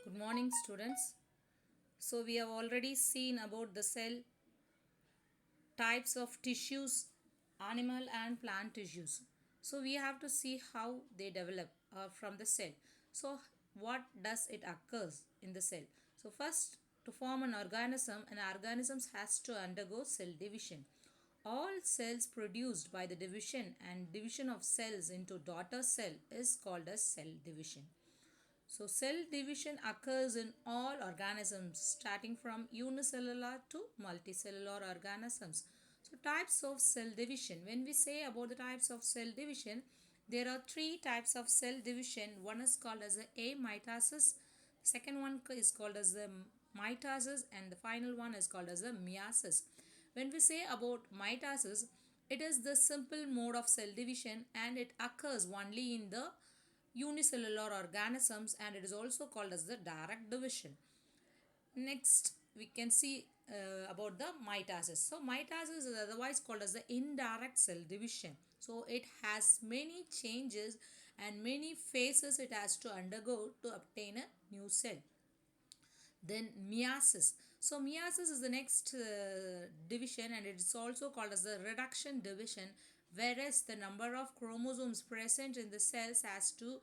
Good morning, students. So, we have already seen about the cell types of tissues, animal and plant tissues. So, we have to see how they develop from the cell. So, what does it occurs in the cell? So, first, to form an organism has to undergo cell division. All cells produced by the division and division of cells into daughter cell is called as cell division. So, cell division occurs in all organisms starting from unicellular to multicellular organisms. So, types of cell division. When we say about the types of cell division, there are three types of cell division. One is called as the amitosis, second one is called as the mitosis, and the final one is called as the meiosis. When we say about mitosis, it is the simple mode of cell division and it occurs only in the unicellular organisms and it is also called as the direct division. Next, we can see about the mitosis. So, mitosis is otherwise called as the indirect cell division. So, it has many changes and many phases it has to undergo to obtain a new cell. Then meiosis. So meiosis is the next division and it is also called as the reduction division, whereas the number of chromosomes present in the cells has to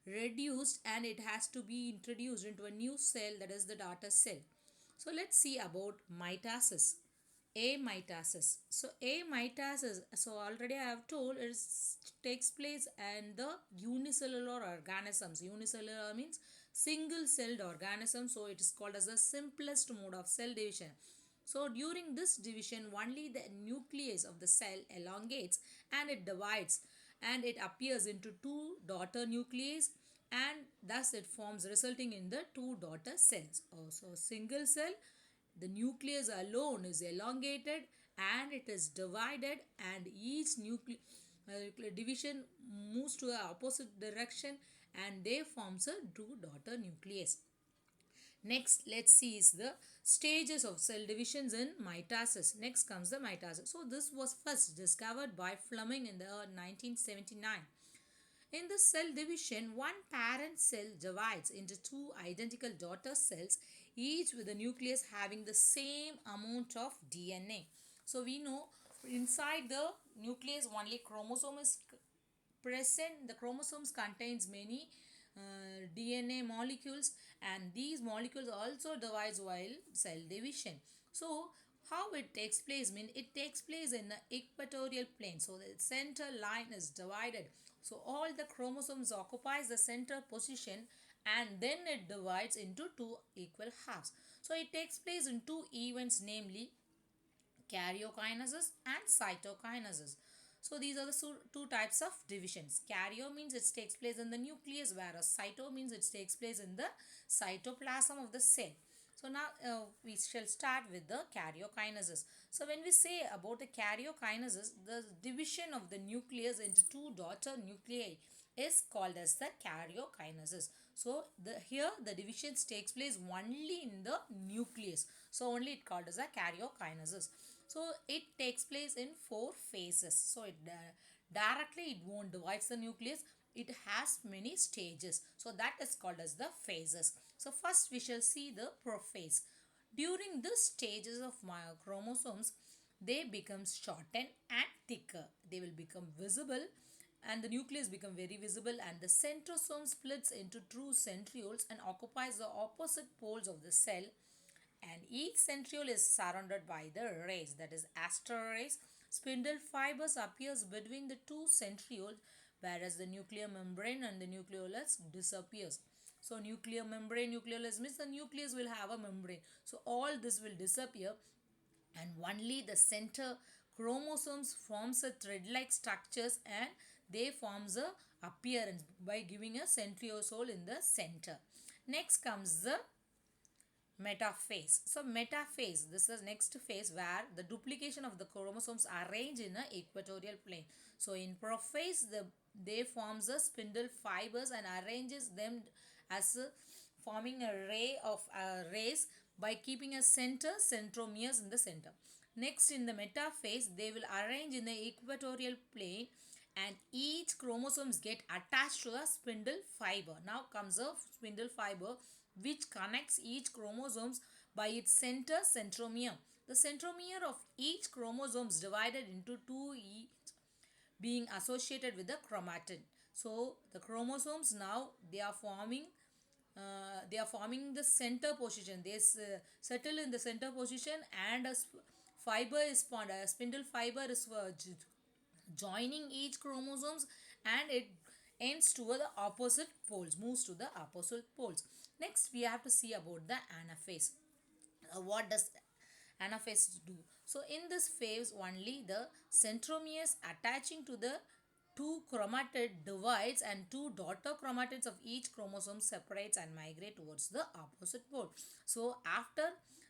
reduced and it has to be introduced into a new cell, that is the daughter cell. So let's see about mitosis. Amitosis. So amitosis, so already I have told it takes place in the unicellular organisms. Unicellular means single celled organism, so it is called as the simplest mode of cell division. So during this division only the nucleus of the cell elongates and it divides and it appears into two daughter nuclei and thus it forms resulting in the two daughter cells. Also single cell, the nucleus alone is elongated and it is divided and each division moves to the opposite direction and they forms a two daughter nucleus. Next, let's see is the stages of cell divisions in mitosis. Next comes the mitosis. So this was first discovered by Fleming in the 1979. In the cell division, one parent cell divides into two identical daughter cells, each with a nucleus having the same amount of DNA. So we know inside the nucleus only chromosome is present. The chromosomes contains many DNA molecules and these molecules also divides while cell division. So how it takes place, mean it takes place in the equatorial plane. So the center line is divided. So all the chromosomes occupies the center position and then it divides into two equal halves. So it takes place in two events, namely karyokinesis and cytokinesis. So these are the two types of divisions. Karyo means it takes place in the nucleus, whereas cyto means it takes place in the cytoplasm of the cell. So now we shall start with the karyokinesis. So when we say about the karyokinesis, the division of the nucleus into two daughter nuclei is called as the karyokinesis. So here the divisions takes place only in the nucleus. So only it called as a karyokinesis. So it takes place in four phases. So it directly it won't divide the nucleus. It has many stages. So that is called as the phases. So first we shall see the prophase. During the stages of chromosomes, they become shortened and thicker. They will become visible and the nucleus become very visible and the centrosome splits into two centrioles and occupies the opposite poles of the cell and each centriole is surrounded by the rays, that is aster rays. Spindle fibers appears between the two centrioles whereas the nuclear membrane and the nucleolus disappears. So nuclear membrane, nucleolus means the nucleus will have a membrane. So all this will disappear and only the center chromosomes forms a thread-like structures and they forms a appearance by giving a centriosole in the center. Next comes the metaphase. So metaphase, this is next phase where the duplication of the chromosomes arrange in a equatorial plane. So in prophase, they forms the spindle fibers and arranges them as forming a ray of rays by keeping a centromeres in the center. Next in the metaphase, they will arrange in the equatorial plane and each chromosomes get attached to a spindle fiber. Now comes a spindle fiber which connects each chromosomes by its centromere. The centromere of each chromosome is divided into two, each being associated with the chromatin. So the chromosomes now they are forming the center position. They settle in the center position, and a fiber is formed. A spindle fiber is joining each chromosomes, and it ends toward the opposite poles, moves to the opposite poles. Next we have to see about the anaphase. What does anaphase do? So in this phase only the centromeres attaching to the two chromatid divides, and two daughter chromatids of each chromosome separates and migrate towards the opposite pole. So after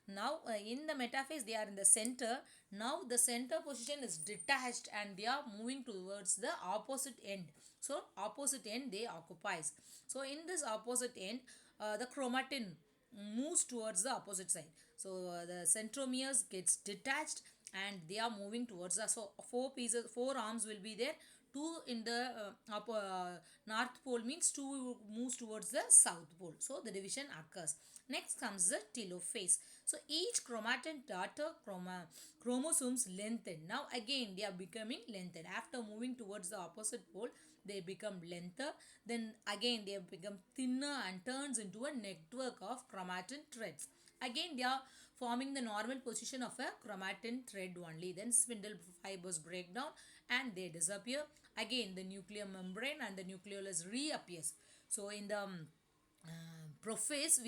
now in the metaphase they are in the center. Now the center position is detached and they are moving towards the opposite end. So opposite end they occupies. So in this opposite end the chromatin moves towards the opposite side. So the centromeres gets detached and they are moving towards the, so four arms will be there. Two in the north pole, means two moves towards the south pole. So the division occurs. Next comes the telophase. So each chromatin daughter chromosomes lengthen. Now again they are becoming lengthened. After moving towards the opposite pole, they become lengther. Then again they become thinner and turns into a network of chromatin threads. Again they are forming the normal position of a chromatin thread only. Then spindle fibers break down and they disappear. Again the nuclear membrane and the nucleolus reappears. So in the prophase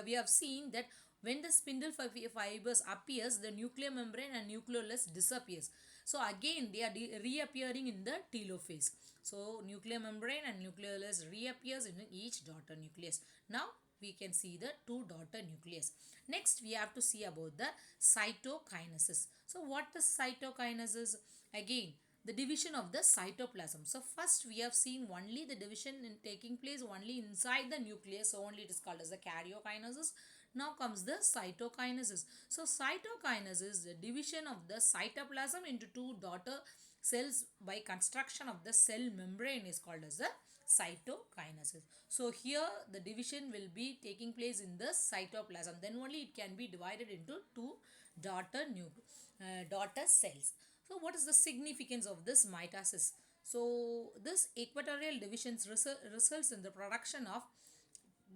we have seen that when the spindle fibers appears, the nuclear membrane and nucleolus disappears. So again they are reappearing in the telophase. So nuclear membrane and nucleolus reappears in each daughter nucleus. Now we can see the two daughter nucleus. Next we have to see about the cytokinesis. So what is cytokinesis? Again the division of the cytoplasm. So first we have seen only the division in taking place only inside the nucleus, so only it is called as the karyokinesis. Now comes the cytokinesis. So cytokinesis, the division of the cytoplasm into two daughter cells by construction of the cell membrane, is called as the cytokinesis. So here the division will be taking place in the cytoplasm. Then only it can be divided into two daughter cells. So what is the significance of this mitosis? So this equatorial divisions results in the production of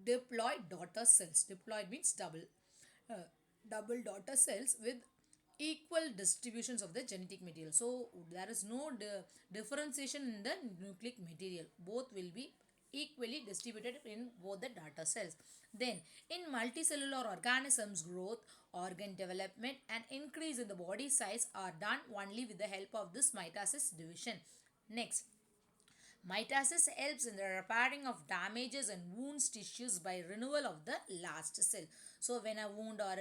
diploid daughter cells. Diploid means uh, double daughter cells with equal distributions of the genetic material. So there is no differentiation in the nucleic material. Both will be equally distributed in both the daughter cells. Then in multicellular organisms, growth, organ development and increase in the body size are done only with the help of this mitosis division. Next, mitosis helps in the repairing of damages and wounds tissues by renewal of the last cell. So when a wound or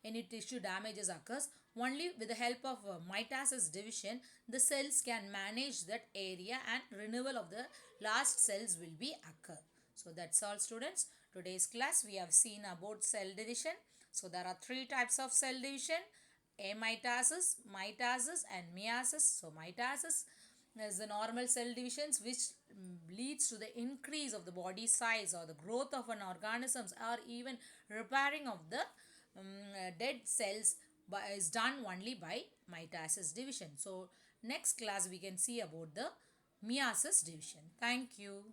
any tissue damages occurs, only with the help of mitosis division, the cells can manage that area and renewal of the last cells will be occur. So that's all students. Today's class we have seen about cell division. So there are three types of cell division: amitosis, mitosis and meiosis. So mitosis is the normal cell divisions which leads to the increase of the body size or the growth of an organisms, or even repairing of the dead cells is done only by mitosis division. So next class we can see about the meiosis division. Thank you.